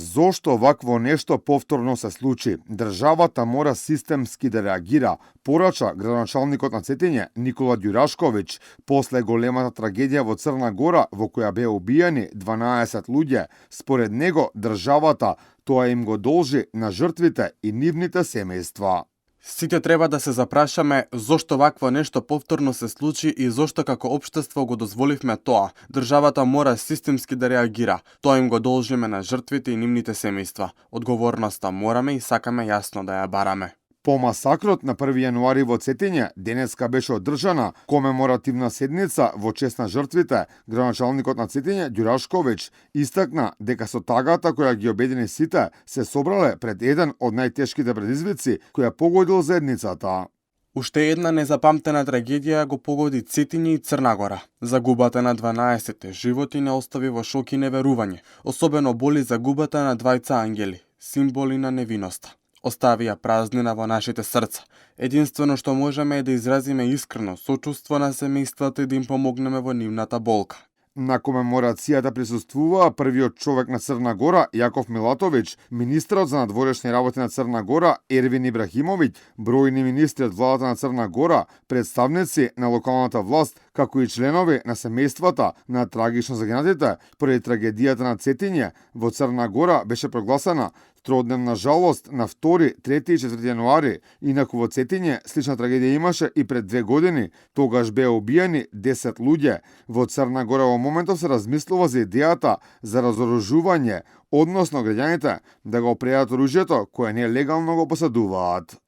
Зошто вакво нешто повторно се случи? Државата мора системски да реагира, порача градоначалникот на Цетиње Никола Ѓурашковиќ после големата трагедија во Црна Гора во која беа убиени 12 луѓе. Според него државата тоа им го должи на жртвите и нивните семејства. Сите треба да се запрашаме зошто вакво нешто повторно се случи и зошто како општество го дозволивме тоа. Државата мора системски да реагира. Тоа им го должиме на жртвите и нивните семејства. Одговорноста мораме и сакаме јасно да ја бараме. По масакрот на 1 јануари во Цетиње, денеска беше одржана комеморативна седница во чест на жртвите. Градоначалникот на Цетиње Ѓурашковиќ истакна дека со тагата која ги обедини сите се собрале пред еден од најтешките предизвици која погодил заедницата. Уште една незапамтена трагедија го погоди Цетиње и Црна Гора. Загубата на 12 животи не остави во шок и неверување. Особено боли загубата на двајца ангели, символи на невиноста. Оставија празнина во нашите срца. Единствено што можеме е да изразиме искрено сочувство на семејствата и да им помогнеме во нивната болка. На комеморацијата присуствуваа првиот човек на Црна Гора, Јаков Милатовиќ, министрот за надворешни работи на Црна Гора, Ервин Ибрахимовиќ, бројни министри од владата на Црна Гора, представници на локалната власт, како и членови на семејствата на трагично загинатите поради трагедијата на Цетиње во Црна Гора беше прогласена тродневна жалост на 2, 3 и 4 јануари. Инаку во Цетиње слична трагедија имаше и пред 2 години. Тогаш беа убиени 10 луѓе. Во Црна Гора во моментов се размислува за идејата за разоружување, односно граѓаните да го предадат оружјето кое нелегално го поседуваат.